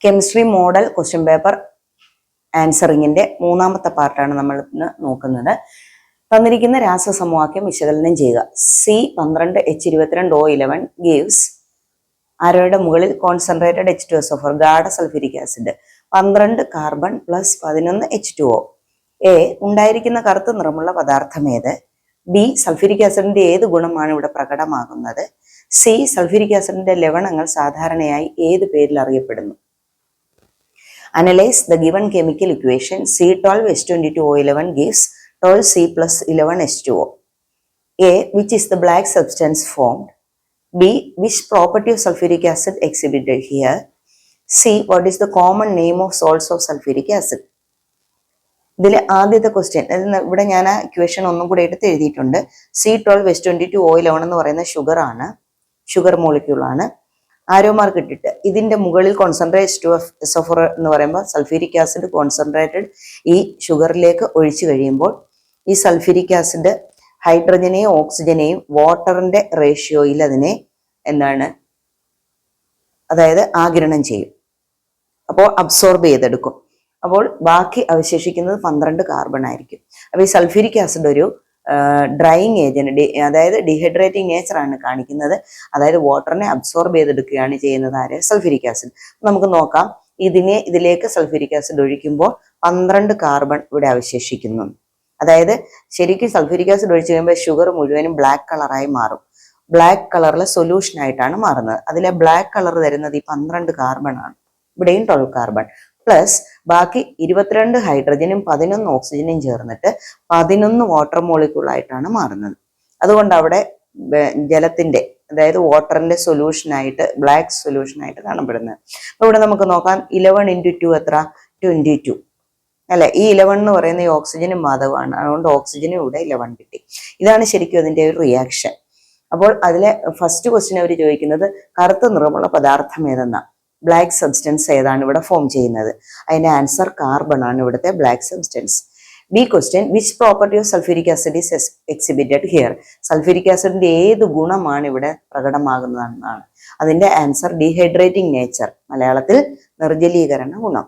Chemistry model question paper ആൻസറിങ്ങിന്റെ മൂന്നാമത്തെ പാർട്ടാണ് നമ്മൾ ഇന്ന് നോക്കുന്നത്. തന്നിരിക്കുന്ന രാസസമവാക്യം വിശകലനം ചെയ്യുക. C12H22O11 ഗീവ്സ് ആരോയുടെ മുകളിൽ കോൺസെൻട്രേറ്റഡ് H2SO4 ഗാഢ sulphuric acid 12 carbon plus 11 H2O. A ഉണ്ടായിരിക്കുന്ന കറുത്ത നിറമുള്ള പദാർത്ഥം ഏത്? ബി സൾഫ്യൂരിക് ആസിഡിന്റെ ഏത് ഗുണമാണ് ഇവിടെ പ്രകടമാകുന്നത്? സി സൾഫ്യൂരിക് ആസിഡിന്റെ ലവണങ്ങൾ സാധാരണയായി ഏത് പേരിൽ അറിയപ്പെടുന്നു? Analyze the given chemical equation. C12H22O11 gives 12C plus 11H2O. A. Which is the black substance formed? B. Which property of sulfuric acid exhibited here? C. What is the common name of salts of sulfuric acid? ഇതിലെ ആദ്യത്തെ question, ഇവിടെ ഞാൻ ആ equation ഒന്നും കൂടെ എടുത്ത് എഴുതിയിട്ടുണ്ട്. C12H22O11 എന്ന് പറയുന്ന ഷുഗർ മോളിക്യൂൾ ആണ്. ആരോ മാർക്ക് ഇട്ടിട്ട് ഇതിന്റെ മുകളിൽ കോൺസെൻട്രേറ്റ് H2SO4 എന്ന് പറയുമ്പോൾ സൾഫ്യൂരിക് ആസിഡ് കോൺസെൻട്രേറ്റഡ് ഈ ഷുഗറിലേക്ക് ഒഴിച്ചു കഴിയുമ്പോൾ ഈ സൾഫ്യൂരിക് ആസിഡ് ഹൈഡ്രജനെയും ഓക്സിജനെയും വാട്ടറിന്റെ റേഷ്യോയിൽ അതിനെ അതായത് ആഗിരണം ചെയ്യും, അപ്പോൾ അബ്സോർബ് ചെയ്തെടുക്കും. അപ്പോൾ ബാക്കി അവശേഷിക്കുന്നത് 12 കാർബൺ ആയിരിക്കും. അപ്പോൾ ഈ സൾഫ്യൂരിക് ആസിഡ് ഒരു ഡ്രൈയിങ് ഏജന്റ്, അതായത് ഡീഹൈഡ്രേറ്റിംഗ് നേച്ചറാണ് കാണിക്കുന്നത്. അതായത് വാട്ടറിനെ അബ്സോർബ് ചെയ്തെടുക്കുകയാണ് ചെയ്യുന്നത് ആര്? Sulphuric acid. നമുക്ക് നോക്കാം, ഇതിലേക്ക് സൾഫ്യൂരിക് ആസിഡ് ഒഴിക്കുമ്പോൾ 12 കാർബൺ ഇവിടെ അവശേഷിക്കുന്നു. അതായത് ശരിക്കും സൾഫ്യൂരിക് ആസിഡ് ഒഴിച്ചു കഴിയുമ്പോൾ ഷുഗർ മുഴുവനും ബ്ലാക്ക് കളറായി മാറും. ബ്ലാക്ക് കളറിലെ സൊല്യൂഷൻ ആയിട്ടാണ് മാറുന്നത്. അതിലെ ബ്ലാക്ക് കളർ തരുന്നത് ഈ 12 കാർബൺ ആണ്. ഇവിടെയും 12 കാർബൺ പ്ലസ് ബാക്കി 22 ഹൈഡ്രജനും 11 ഓക്സിജനും ചേർന്നിട്ട് 11 വാട്ടർ മോളിക്യൂൾ ആയിട്ടാണ് മാറുന്നത്. അതുകൊണ്ട് അവിടെ ജലത്തിന്റെ, അതായത് വാട്ടറിന്റെ സൊല്യൂഷൻ ആയിട്ട്, ബ്ലാക്ക് സൊല്യൂഷൻ ആയിട്ട് കാണപ്പെടുന്നത്. അപ്പൊ ഇവിടെ നമുക്ക് നോക്കാം, 11 × 2 എത്ര? 22 അല്ലെ? ഈ 11 എന്ന് പറയുന്ന ഈ ഓക്സിജനും വാതകമാണ്. അതുകൊണ്ട് ഓക്സിജനും ഇവിടെ 11 കിട്ടി. ഇതാണ് ശരിക്കും അതിന്റെ ഒരു റിയാക്ഷൻ. അപ്പോൾ അതിലെ ഫസ്റ്റ് ക്വസ്റ്റ്യൻ അവർ ചോദിക്കുന്നത് കറുത്ത നിറമുള്ള പദാർത്ഥം ഏതെന്നാ, ബ്ലാക്ക് സബ്സ്റ്റൻസ് ഏതാണ് ഇവിടെ ഫോം ചെയ്യുന്നത്? അതിന്റെ ആൻസർ കാർബൺ ആണ് ഇവിടുത്തെ black substance. B question, which property of sulphuric acid is exhibited here? Sulphuric ആസിഡിന്റെ ഏത് ഗുണമാണ് ഇവിടെ പ്രകടമാകുന്നതെന്നാണ്. അതിന്റെ ആൻസർ ഡീഹൈഡ്രേറ്റിംഗ് നേച്ചർ, മലയാളത്തിൽ നിർജ്ജലീകരണ ഗുണം.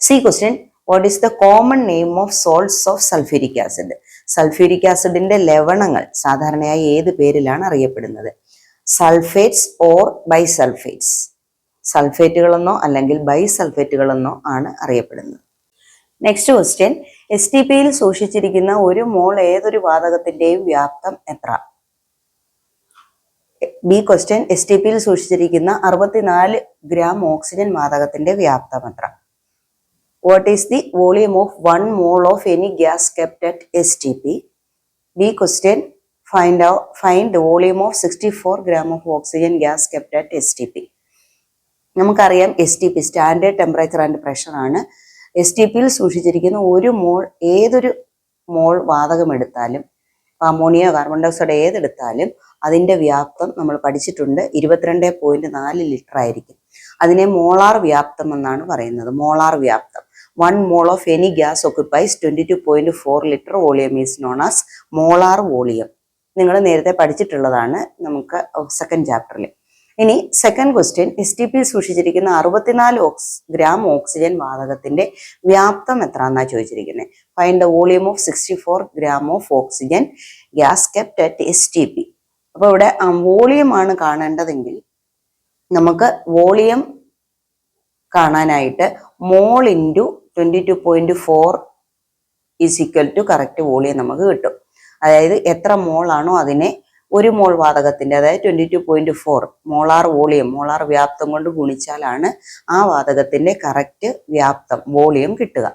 C question, what is the common name of salts of sulphuric acid? Sulphuric ആസിഡിന്റെ ലവണങ്ങൾ സാധാരണയായി ഏത് പേരിലാണ് അറിയപ്പെടുന്നത്? Sulphates or ബൈസൾഫേറ്റ്സ്. സൾഫേറ്റുകളെന്നോ അല്ലെങ്കിൽ ബൈസൾഫേറ്റുകളെന്നോ ആണ് അറിയപ്പെടുന്നത്. നെക്സ്റ്റ് ക്വസ്റ്റ്യൻ, STPയിൽ സൂക്ഷിച്ചിരിക്കുന്ന 1 മോൾ ഏതൊരു വാതകത്തിന്റെയും വ്യാപ്തം എത്ര? ബി ക്വസ്റ്റ്യൻ, STPയിൽ സൂക്ഷിച്ചിരിക്കുന്ന 64 ഗ്രാം ഓക്സിജൻ വാതകത്തിന്റെ വ്യാപ്തം എത്ര? What is the volume of 1 mole of any gas kept at STP? B question, find the volume of 64 gram of oxygen gas kept at STP. നമുക്കറിയാം STP standard temperature and pressure ആണ്. STPയിൽ സൂക്ഷിച്ചിരിക്കുന്ന 1 മോൾ, ഏതൊരു മോൾ വാതകം എടുത്താലും, ammonia, carbon dioxide ഏതെടുത്താലും അതിന്റെ വ്യാപ്തം നമ്മൾ പഠിച്ചിട്ടുണ്ട്, 22.4 ലിറ്റർ ആയിരിക്കും. അതിനെ മോളാർ വ്യാപ്തം എന്നാണ് പറയുന്നത്. മോളാർ വ്യാപ്തം. 1 mole of any gas occupies 22.4 liter volume is known as molar volume. നിങ്ങൾ നേരത്തെ പഠിച്ചിട്ടുള്ളതാണ് നമുക്ക് സെക്കൻഡ് ചാപ്റ്ററിൽ. ഇനി സെക്കൻഡ് ക്വസ്റ്റ്യൻ, STPയിൽ സൂക്ഷിച്ചിരിക്കുന്ന 64 ഗ്രാം ഓക്സിജൻ വാതകത്തിന്റെ വ്യാപ്തം എത്ര എന്നാ ചോദിച്ചിരിക്കുന്നത്. Find the volume of 64 gram of oxygen gas kept at STP. അപ്പൊ ഇവിടെ വോളിയം ആണ് കാണേണ്ടതെങ്കിൽ നമുക്ക് വോളിയം കാണാനായിട്ട് mole into 22.4 is equal to correct volume നമുക്ക് കിട്ടും. അതായത് എത്ര മോൾ ആണോ അതിനെ 1 മോൾ വാതകത്തിന്റെ, അതായത് 22.4 മോളാർ വോളിയം, മോളാർ വ്യാപ്തം കൊണ്ട് ഗുണിച്ചാലാണ് ആ വാതകത്തിന്റെ കറക്റ്റ് വ്യാപ്തം, വോളിയം കിട്ടുക.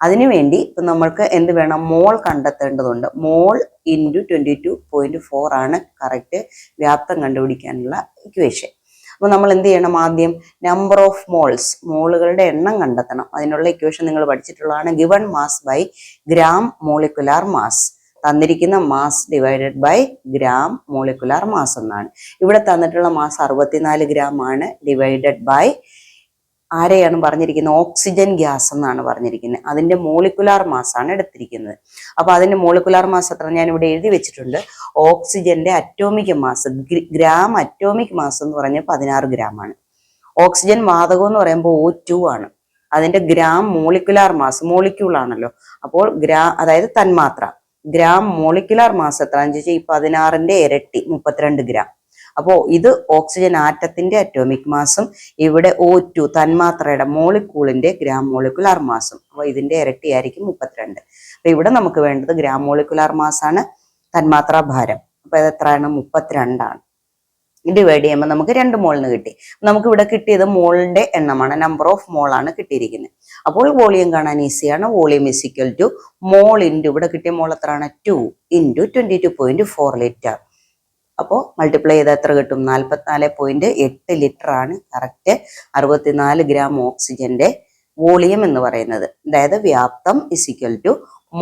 അതിനുവേണ്ടി ഇപ്പം നമ്മൾക്ക് എന്ത് വേണം? മോൾ കണ്ടെത്തേണ്ടതുണ്ട്. മോൾ ഇൻറ്റു 22.4 ആണ് കറക്റ്റ് വ്യാപ്തം കണ്ടുപിടിക്കാനുള്ള ഇക്വേഷൻ. അപ്പോൾ നമ്മൾ എന്ത് ചെയ്യണം? ആദ്യം നമ്പർ ഓഫ് മോൾസ്, മോളുകളുടെ എണ്ണം കണ്ടെത്തണം. അതിനുള്ള ഇക്വേഷൻ നിങ്ങൾ പഠിച്ചിട്ടുള്ളതാണ്. Given mass by gram molecular mass. തന്നിരിക്കുന്ന mass divided by gram molecular mass എന്നാണ്. ഇവിടെ തന്നിട്ടുള്ള മാസ് 64 ഗ്രാം ആണ്. ഡിവൈഡഡ് ബൈ ആരെയാണ് പറഞ്ഞിരിക്കുന്നത്? ഓക്സിജൻ ഗ്യാസ് എന്നാണ് പറഞ്ഞിരിക്കുന്നത്. അതിന്റെ മോളിക്കുലാർ മാസ് ആണ് എടുത്തിരിക്കുന്നത്. അപ്പൊ അതിന്റെ മോളിക്കുലാർ മാസ് എത്ര ഞാൻ ഇവിടെ എഴുതി വെച്ചിട്ടുണ്ട്. ഓക്സിജന്റെ atomic mass, gram atomic mass എന്ന് പറഞ്ഞാൽ 16 ഗ്രാം ആണ്. ഓക്സിജൻ വാതകം എന്ന് പറയുമ്പോൾ O2 ആണ്. അതിന്റെ ഗ്രാം മോളിക്കുലാർ മാസ്, മോളിക്യൂൾ ആണല്ലോ, അപ്പോൾ അതായത് തന്മാത്ര, ഗ്രാം മോളിക്കുലാർ മാസ് എത്രയാണെന്ന് ചോദിച്ചാൽ ഈ 16ന്റെ ഇരട്ടി 32 ഗ്രാം. അപ്പോൾ ഇത് ഓക്സിജൻ ആറ്റത്തിന്റെ അറ്റോമിക് മാസും ഇവിടെ O2 തന്മാത്രയുടെ മോളിക്യൂളിന്റെ ഗ്രാം മോളിക്കുലാർ മാസും. അപ്പോൾ ഇതിന്റെ ഇരട്ടിയായിരിക്കും 32. അപ്പൊ ഇവിടെ നമുക്ക് വേണ്ടത് ഗ്രാം മോളിക്കുലാർ മാസ് ആണ്, തന്മാത്രാ ഭാരം. അപ്പൊ ഇത് എത്രയാണ്? 32 ആണ്. ഡിവൈഡ് ചെയ്യുമ്പോൾ നമുക്ക് 2 മോളിന് കിട്ടി. നമുക്ക് ഇവിടെ കിട്ടിയത് മോളിന്റെ എണ്ണമാണ്, നമ്പർ ഓഫ് മോൾ ആണ് കിട്ടിയിരിക്കുന്നത്. അപ്പോൾ വോളിയം കാണാൻ ഈസിയാണ്. Volume is equal to mall into ഇവിടെ കിട്ടിയ മോൾ എത്രയാണ്? 2 ഇൻറ്റു 22.4 ലിറ്റർ. അപ്പോൾ മൾട്ടിപ്ലൈ ചെയ്താൽ എത്ര കിട്ടും? 44.8 ലിറ്റർ ആണ് കറക്റ്റ് 64 ഗ്രാം ഓക്സിജന്റെ വോളിയം എന്ന് പറയുന്നത്. അതായത് വ്യാപ്തം is equal to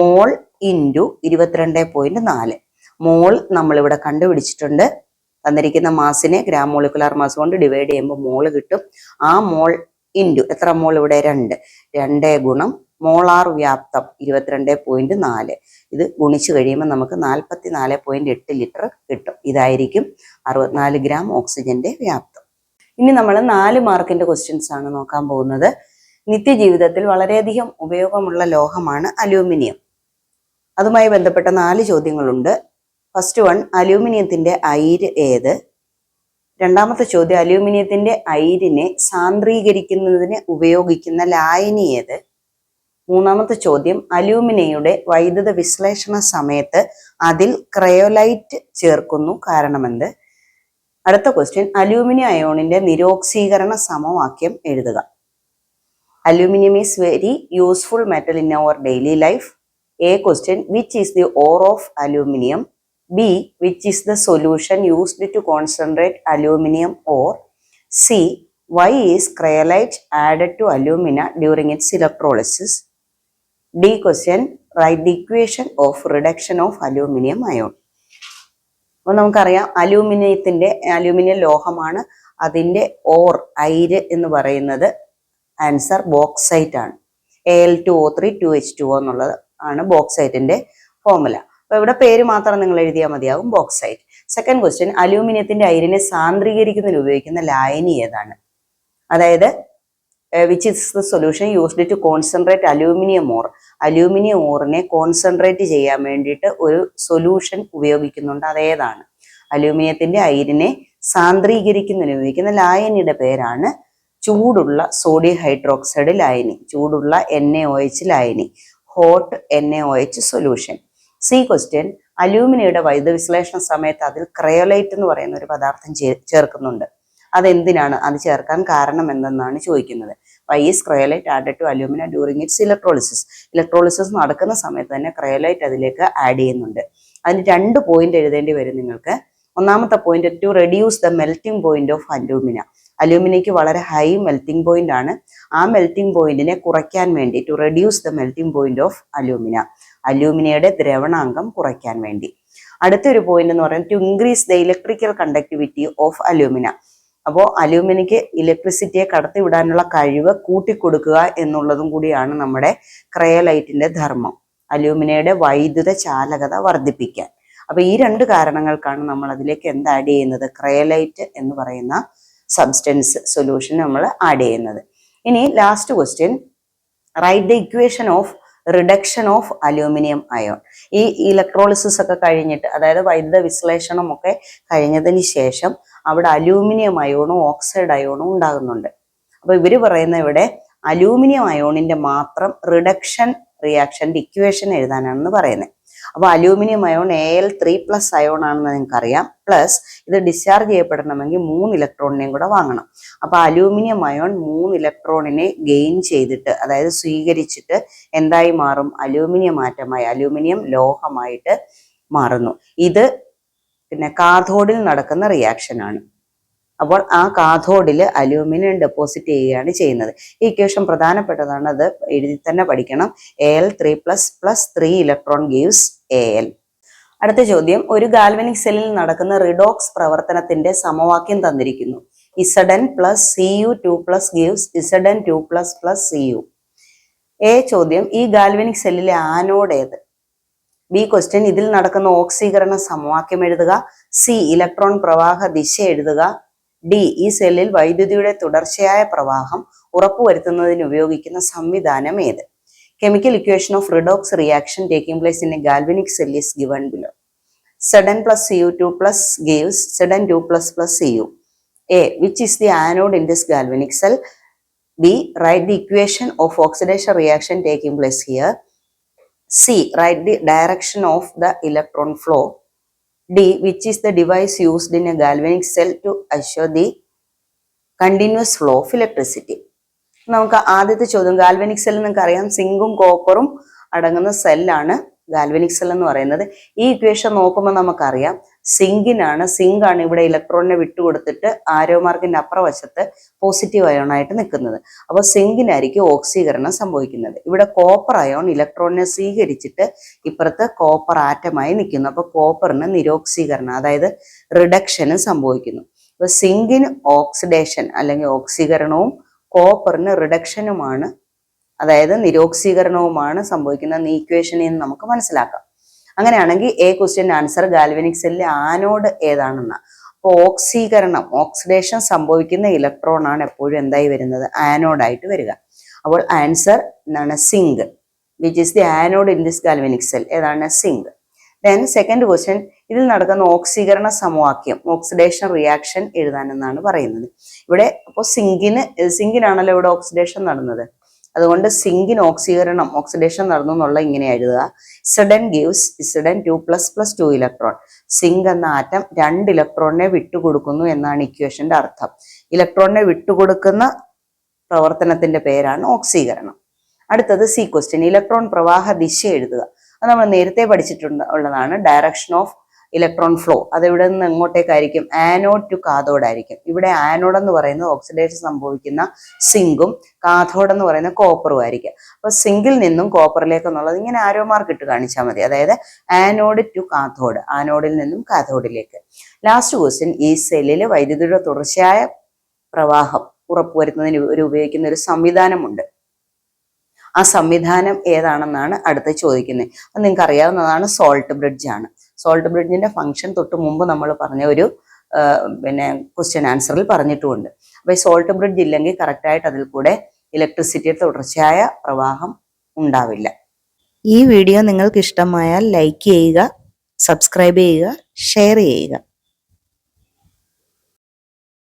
mall into 22.4. മോൾ നമ്മളിവിടെ കണ്ടുപിടിച്ചിട്ടുണ്ട്. തന്നിരിക്കുന്ന മാസിനെ ഗ്രാം മോളിക്കുലാർ മാസ് കൊണ്ട് ഡിവൈഡ് ചെയ്യുമ്പോൾ മോള് കിട്ടും. ആ മോൾ ഇൻറ്റു എത്ര മോൾ ഇവിടെ? 2 ഗുണം മോളാർ വ്യാപ്തം 22.4. ഇത് ഗുണിച്ചു കഴിയുമ്പോൾ നമുക്ക് 44.8 ലിറ്റർ കിട്ടും. ഇതായിരിക്കും 64 ഗ്രാം ഓക്സിജന്റെ വ്യാപ്തം. ഇനി നമ്മൾ 4 മാർക്കിന്റെ ക്വസ്റ്റ്യൻസ് ആണ് നോക്കാൻ പോകുന്നത്. നിത്യജീവിതത്തിൽ വളരെയധികം ഉപയോഗമുള്ള ലോഹമാണ് അലൂമിനിയം. അതുമായി ബന്ധപ്പെട്ട 4 ചോദ്യങ്ങളുണ്ട്. ഫസ്റ്റ് വൺ, അലൂമിനിയത്തിന്റെ അയിര് ഏത്? രണ്ടാമത്തെ ചോദ്യം, അലൂമിനിയത്തിന്റെ അയിരിനെ സാന്ദ്രീകരിക്കുന്നതിന് ഉപയോഗിക്കുന്ന ലായനി ഏത്? മൂന്നാമത്തെ ചോദ്യം, അലൂമിനിയയുടെ വൈദ്യുത വിശ്ലേഷണ സമയത്ത് അതിൽ ക്രയോലൈറ്റ് ചേർക്കുന്നു, കാരണമെന്ത്? അടുത്ത ക്വസ്റ്റ്യൻ, അലൂമിനിയം അയോണിന്റെ നിരോക്സീകരണ സമവാക്യം എഴുതുക. Aluminium is very useful metal in our daily life. A question, which is the ore of aluminium? B, which is the solution used to concentrate aluminum ore? C, why is cryolite added to alumina during its electrolysis? D question, write the equation of reduction of aluminum ion. അപ്പോൾ നമുക്കറിയാം aluminium ലോഹമാണ്. അതിൻ്റെ or അയിര് എന്ന് പറയുന്നത് answer bauxite ആണ്. Al2O3 2H2O എന്നുള്ളത് ആണ് ബോക്സൈറ്റിന്റെ formula. അപ്പൊ ഇവിടെ പേര് മാത്രം നിങ്ങൾ എഴുതിയാൽ മതിയാകും, ബോക്സൈറ്റ്. സെക്കൻഡ് ക്വസ്റ്റ്യൻ, അലൂമിനിയത്തിന്റെ അയിരിനെ സാന്ദ്രീകരിക്കുന്നതിന് ഉപയോഗിക്കുന്ന ലായനി ഏതാണ്? അതായത് which is the solution used to concentrate aluminium ore? Aluminium ഓറിനെ കോൺസെൻട്രേറ്റ് ചെയ്യാൻ വേണ്ടിയിട്ട് ഒരു സൊല്യൂഷൻ ഉപയോഗിക്കുന്നുണ്ട്, അതേതാണ്? അലൂമിനിയത്തിന്റെ അയിരിനെ സാന്ദ്രീകരിക്കുന്നതിന് ഉപയോഗിക്കുന്ന ലായനിയുടെ പേരാണ് ചൂടുള്ള സോഡിയം ഹൈഡ്രോക്സൈഡ് ലായനി, ചൂടുള്ള NaOH ലായനി, hot NaOH solution. C question, അലൂമിനിയയുടെ വൈദ്യുത വിശ്ലേഷണ സമയത്ത് അതിൽ ക്രയോലൈറ്റ് എന്ന് പറയുന്ന ഒരു പദാർത്ഥം ചേർക്കുന്നുണ്ട്. അതെന്തിനാണ് അത് ചേർക്കാൻ കാരണം എന്തെന്നാണ് ചോദിക്കുന്നത്. Why is cryolite added to alumina during its electrolysis? Electrolysis നടക്കുന്ന സമയത്ത് തന്നെ ക്രയോലൈറ്റ് അതിലേക്ക് ആഡ് ചെയ്യുന്നുണ്ട്. അതിന് 2 പോയിന്റ് എഴുതേണ്ടി വരും നിങ്ങൾക്ക്. ഒന്നാമത്തെ point, to reduce the melting point of alumina. അലൂമിനയ്ക്ക് വളരെ ഹൈ മെൽറ്റിംഗ് പോയിന്റ് ആണ്. ആ മെൽറ്റിംഗ് പോയിന്റിനെ കുറയ്ക്കാൻ വേണ്ടി, to reduce the melting point of alumina, അലൂമിനയുടെ ദ്രവണാങ്കം കുറയ്ക്കാൻ വേണ്ടി. അടുത്തൊരു പോയിന്റ് എന്ന് പറയുന്നത്, to increase the electrical conductivity of alumina. അപ്പോൾ അലൂമിനയ്ക്ക് ഇലക്ട്രിസിറ്റിയെ കടത്തിവിടാനുള്ള കഴിവ് കൂട്ടിക്കൊടുക്കുക എന്നുള്ളതും കൂടിയാണ് നമ്മുടെ ക്രയോലൈറ്റിന്റെ ധർമ്മം, അലൂമിനയുടെ വൈദ്യുത ചാലകത വർദ്ധിപ്പിക്കാൻ. അപ്പൊ ഈ 2 കാരണങ്ങൾക്കാണ് നമ്മൾ അതിലേക്ക് എന്ത് ആഡ് ചെയ്യുന്നത്? ക്രയോലൈറ്റ് എന്ന് പറയുന്ന സബ്സ്റ്റൻസ് സൊല്യൂഷൻ നമ്മൾ ആഡ് ചെയ്യുന്നത്. ഇനി last question, write the equation of reduction of aluminium ion. ഈ ഇലക്ട്രോളിസിസ് ഒക്കെ കഴിഞ്ഞിട്ട്, അതായത് വൈദ്യുത വിശ്ലേഷണം ഒക്കെ കഴിഞ്ഞതിന് ശേഷം അവിടെ അലൂമിനിയം അയോണും ഓക്സൈഡ് അയോണും ഉണ്ടാകുന്നുണ്ട്. അപ്പൊ ഇവര് പറയുന്ന ഇവിടെ അലൂമിനിയം അയോണിന്റെ മാത്രം റിഡക്ഷൻ റിയാക്ഷന്റെ ഇക്വേഷൻ എഴുതാനാണെന്ന് പറയുന്നത്. അപ്പൊ അലൂമിനിയം അയോൺ Al3+ അയോൺ ആണെന്ന് നിങ്ങൾക്ക് അറിയാം. പ്ലസ് ഇത് ഡിസ്ചാർജ് ചെയ്യപ്പെടണമെങ്കിൽ 3 ഇലക്ട്രോണിനെയും കൂടെ വാങ്ങണം. അപ്പൊ അലൂമിനിയം അയോൺ 3 ഇലക്ട്രോണിനെ ഗെയിൻ ചെയ്തിട്ട്, അതായത് സ്വീകരിച്ചിട്ട് എന്തായി മാറും? അലൂമിനിയം ആറ്റമായി, അലൂമിനിയം ലോഹമായിട്ട് മാറുന്നു. ഇത് പിന്നെ കാഥോഡിൽ നടക്കുന്ന റിയാക്ഷൻ ആണ്. അപ്പോൾ ആ കാഥോഡിൽ അലൂമിനിയം ഡെപ്പോസിറ്റ് ചെയ്യുകയാണ് ചെയ്യുന്നത്. ഈ ഇക്വേഷൻ പ്രധാനപ്പെട്ടതാണ്, അത് എഴുതി തന്നെ പഠിക്കണം. Al3+ 3 electron gives Al. അടുത്ത ചോദ്യം, ഒരു ഗാൽവനിക് സെല്ലിൽ നടക്കുന്ന റിഡോക്സ് പ്രവർത്തനത്തിന്റെ സമവാക്യം തന്നിരിക്കുന്നു. Zn + Cu2+ gives Zn2+ Cu. A ചോദ്യം, ഈ ഗാൽവനിക് സെല്ലിലെ ആനോഡ് ഏത്? ബി ക്വസ്റ്റ്യൻ, ഇതിൽ നടക്കുന്ന ഓക്സീകരണ സമവാക്യം എഴുതുക. സി ഇലക്ട്രോൺ പ്രവാഹ ദിശ എഴുതുക. ഡി ഈ സെല്ലിൽ വൈദ്യുതിയുടെ തുടർച്ചയായ പ്രവാഹം ഉറപ്പുവരുത്തുന്നതിന് ഉപയോഗിക്കുന്ന സംവിധാനം ഏത്? Chemical equation of redox reaction taking place in A galvanic cell is given below. Zn plus Cu2 plus gives Zn2 plus Cu. A. Which is the anode in this galvanic cell? B. Write the equation of oxidation reaction taking place here. C. Write the direction of the electron flow. D. Which is the device used in a galvanic cell to assure the continuous flow of electricity? നമുക്ക് ആദ്യത്തെ ചോദ്യം, galvanic cell നിങ്ങൾക്ക് അറിയാം, സിങ്കും കോപ്പറും അടങ്ങുന്ന സെല്ലാണ് galvanic cell എന്ന് പറയുന്നത്. ഈ equation നോക്കുമ്പോൾ നമുക്കറിയാം സിങ്ക് ആണ് ഇവിടെ ഇലക്ട്രോണിനെ വിട്ടുകൊടുത്തിട്ട് ആരോ മാർക്കിന്റെ അപ്പുറവശത്ത് പോസിറ്റീവ് അയോൺ ആയിട്ട് നിൽക്കുന്നത്. അപ്പോൾ സിങ്കിനായിരിക്കും ഓക്സീകരണം സംഭവിക്കുന്നത്. ഇവിടെ കോപ്പർ അയോൺ ഇലക്ട്രോണിനെ സ്വീകരിച്ചിട്ട് ഇപ്പുറത്ത് കോപ്പർ ആറ്റമായി നിൽക്കുന്നു. അപ്പോൾ കോപ്പറിന് നിരോക്സീകരണം, അതായത് റിഡക്ഷനും സംഭവിക്കുന്നു. അപ്പോൾ സിങ്കിന് ഓക്സിഡേഷൻ അല്ലെങ്കിൽ ഓക്സീകരണവും കോപ്പറിന് റിഡക്ഷനുമാണ്, അതായത് നിരോക്സീകരണവുമാണ് സംഭവിക്കുന്നത്. ഈ ഇക്വേഷനിൽ നിന്ന് നമുക്ക് മനസ്സിലാക്കാം. അങ്ങനെയാണെങ്കിൽ എ ക്വസ്റ്റ്യൻ ആൻസർ ഗാൽവനിക് സെല്ലിലെ ആനോഡ് ഏതാണെന്ന. അപ്പോൾ ഓക്സിഡേഷൻ സംഭവിക്കുന്ന ഇലക്ട്രോൺ ആണ് എപ്പോഴും എന്തായി വരുന്നത്? ആനോഡായിട്ട് വരിക. അപ്പോൾ ആൻസർ എന്താണ്? Zinc. Which is the anode in this galvanic cell? ഏതാണ്? സിങ്ക്. ദെൻ സെക്കൻഡ് ക്വസ്റ്റ്യൻ, ഇതിൽ നടക്കുന്ന ഓക്സീകരണ സമവാക്യം, ഓക്സിഡേഷൻ റിയാക്ഷൻ എഴുതാനെന്നാണ് പറയുന്നത്. ഇവിടെ അപ്പോൾ സിങ്കിനാണല്ലോ ഇവിടെ ഓക്സിഡേഷൻ നടന്നത്. അതുകൊണ്ട് സിങ്കിന് ഓക്സിഡേഷൻ നടന്നു എന്നുള്ള ഇങ്ങനെ എഴുതുക. Zn gives Zn2 plus 2 electron. Zinc എന്ന ആറ്റം 2 ഇലക്ട്രോണിനെ വിട്ടുകൊടുക്കുന്നു എന്നാണ് ഇക്വേഷന്റെ അർത്ഥം. ഇലക്ട്രോണിനെ വിട്ടുകൊടുക്കുന്ന പ്രവർത്തനത്തിന്റെ പേരാണ് ഓക്സീകരണം. അടുത്തത് സി ക്വസ്റ്റ്യൻ, ഇലക്ട്രോൺ പ്രവാഹ ദിശ എഴുതുക. അത് നമ്മൾ നേരത്തെ ഉള്ളതാണ്. ഡയറക്ഷൻ ഓഫ് ഇലക്ട്രോൺ ഫ്ലോ അത് ഇവിടെ നിന്ന് എങ്ങോട്ടേക്കായിരിക്കും? ആനോഡ് ടു കാഥോഡ് ആയിരിക്കും. ഇവിടെ ആനോഡ് എന്ന് പറയുന്നത് ഓക്സിഡേഷൻ സംഭവിക്കുന്ന സിങ്കും കാഥോഡ് എന്ന് പറയുന്ന കോപ്പറും ആയിരിക്കും. അപ്പൊ സിങ്കിൽ നിന്നും കോപ്പറിലേക്ക് എന്നുള്ളത് ഇങ്ങനെ ആരോ മാർക്ക് ഇട്ട് കാണിച്ചാൽ മതി. അതായത് ആനോഡ് ടു കാഥോഡ്, ആനോഡിൽ നിന്നും കാഥോഡിലേക്ക്. ലാസ്റ്റ് ക്വസ്റ്റ്യൻ, ഈ സെല്ലിൽ വൈദ്യുതിയുടെ തുടർച്ചയായ പ്രവാഹം ഉറപ്പുവരുത്തുന്നതിന് ഉപയോഗിക്കുന്ന ഒരു സംവിധാനമുണ്ട്. ആ സംവിധാനം ഏതാണെന്നാണ് അടുത്ത് ചോദിക്കുന്നത്. അത് നിങ്ങൾക്ക് അറിയാവുന്നതാണ്, സോൾട്ട് ബ്രിഡ്ജ് ആണ്. സോൾട്ട് ബ്രിഡ്ജിന്റെ ഫംഗ്ഷൻ തൊട്ട് മുമ്പ് നമ്മൾ പറഞ്ഞ ഒരു ക്വസ്റ്റ്യൻ ആൻസറിൽ പറഞ്ഞിട്ടുമുണ്ട്. അപ്പൊ ഈ സോൾട്ട് ബ്രിഡ്ജ് ഇല്ലെങ്കിൽ കറക്റ്റായിട്ട് അതിൽ കൂടെ ഇലക്ട്രിസിറ്റിയുടെ തുടർച്ചയായ പ്രവാഹം ഉണ്ടാവില്ല. ഈ വീഡിയോ നിങ്ങൾക്ക് ഇഷ്ടമായാൽ ലൈക്ക് ചെയ്യുക, സബ്സ്ക്രൈബ് ചെയ്യുക, ഷെയർ ചെയ്യുക.